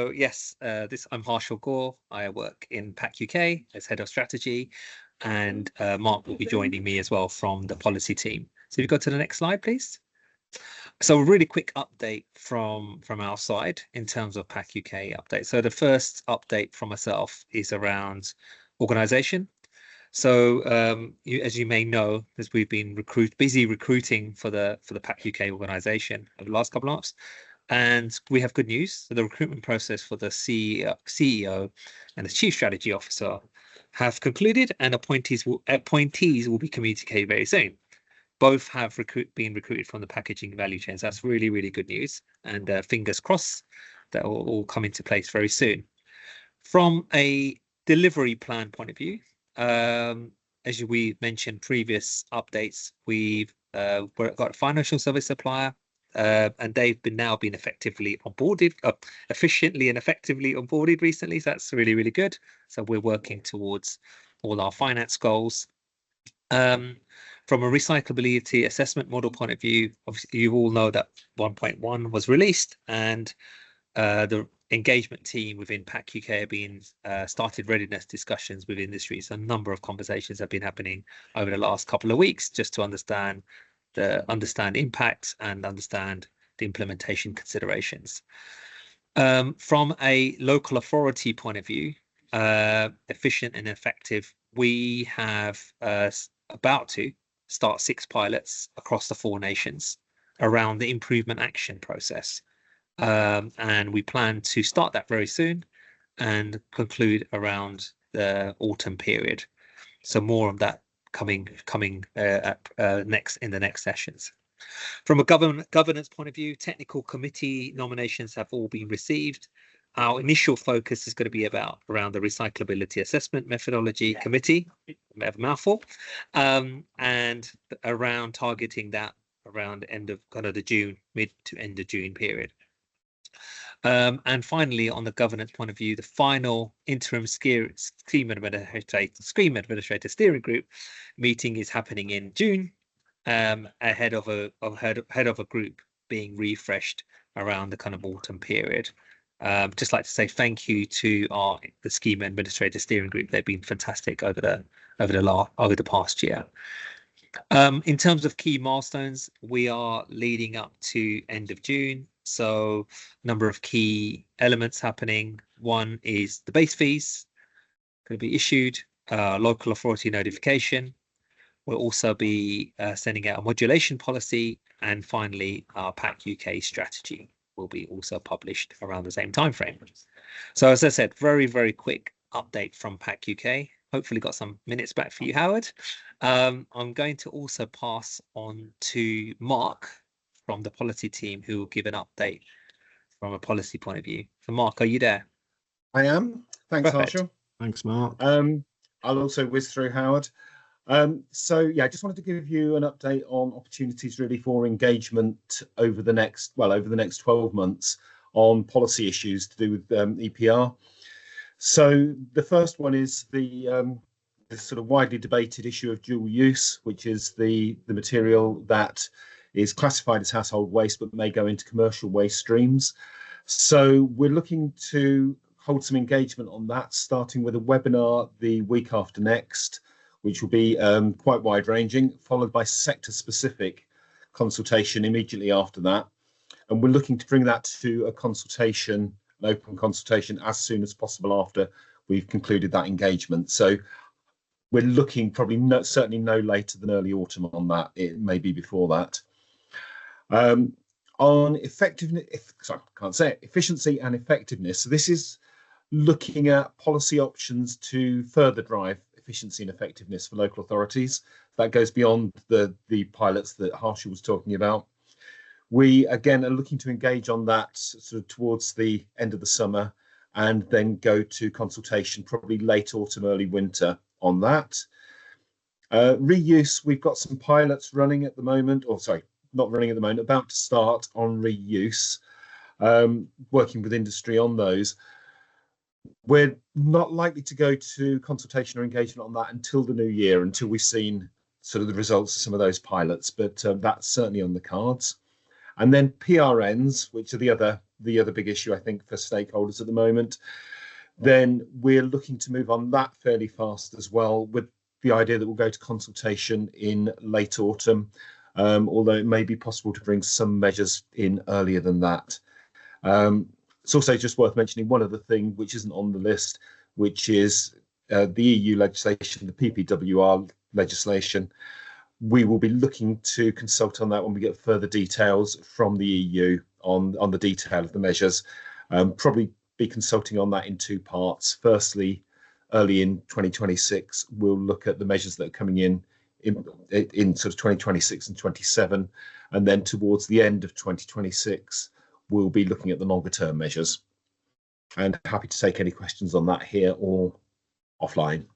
So yes, I'm Harshal Gore. I work in PackUK as head of strategy, and Mark will be joining me as well from the policy team. So if you go to the next slide, please. So a really quick update from our side in terms of PackUK update. So the first update from myself is around organisation. So as you may know, as we've been busy recruiting for the PackUK organisation over the last couple of months. And we have good news. So the recruitment process for the CEO and the Chief Strategy Officer have concluded, and appointees will be communicated very soon. Both have been recruited from the packaging value chain. So that's really, really good news. And fingers crossed that will all come into place very soon. From a delivery plan point of view, as we mentioned previous updates, we've got a financial service supplier. And they've now been efficiently and effectively onboarded recently. So that's really, really good. So we're working towards all our finance goals. From a recyclability assessment model point of view, obviously you all know that 1.1 was released, and the engagement team within PackUK have been started readiness discussions with industries. A number of conversations have been happening over the last couple of weeks just to understand impacts and understand the implementation considerations. From a local authority point of view, efficient and effective, we have about to start 6 pilots across the 4 nations around the improvement action process. And we plan to start that very soon and conclude around the autumn period. So more of that coming next in the next sessions. From a governance point of view, technical committee nominations have all been received. Our initial focus is going to be around the recyclability assessment methodology committee, a mouthful, and around targeting that around end of the mid to end of June period. And finally, on the governance point of view, the final interim scheme administrator steering group meeting is happening in June, ahead of a group being refreshed around the kind of autumn period. Just like to say thank you to the scheme administrator steering group. They've been fantastic over the past year. In terms of key milestones, we are leading up to end of June. So a number of key elements happening. One is the base fees going to be issued, local authority notification. We'll also be sending out a modulation policy, and finally our PackUK strategy will be also published around the same time frame. So as I said, very, very quick update from PackUK. Hopefully got some minutes back for you, Howard. I'm going to also pass on to Mark from the policy team, who will give an update from a policy point of view. So Mark, are you there? I am. Thanks, Harshal. Thanks, Mark. I'll also whiz through, Howard. So yeah, I just wanted to give you an update on opportunities really for engagement over the next 12 months on policy issues to do with EPR. So the first one is the sort of widely debated issue of dual use, which is the material that is classified as household waste but may go into commercial waste streams. So we're looking to hold some engagement on that, starting with a webinar the week after next, which will be quite wide-ranging, followed by sector-specific consultation immediately after that. And we're looking to bring that to an open consultation, as soon as possible after we've concluded that engagement. So we're looking probably certainly no later than early autumn on that. It may be before that. On efficiency and effectiveness. So this is looking at policy options to further drive efficiency and effectiveness for local authorities. That goes beyond the pilots that Harshal was talking about. We again are looking to engage on that sort of towards the end of the summer, and then go to consultation probably late autumn, early winter on that. Reuse, we've got some pilots running at the moment, or sorry, not running at the moment, about to start on reuse, working with industry on those. We're not likely to go to consultation or engagement on that until the new year, until we've seen sort of the results of some of those pilots, but that's certainly on the cards. And then PRNs, which are the other the other big issue, I think, for stakeholders at the moment. Then we're looking to move on that fairly fast as well, with the idea that we'll go to consultation in late autumn, although it may be possible to bring some measures in earlier than that. It's also just worth mentioning one other thing which isn't on the list, which is the EU legislation, the PPWR legislation. We will be looking to consult on that when we get further details from the EU on the detail of the measures. Probably be consulting on that in two parts. Firstly, early in 2026, we'll look at the measures that are coming in sort of 2026 and 27, and then towards the end of 2026, we'll be looking at the longer term measures. And happy to take any questions on that here or offline.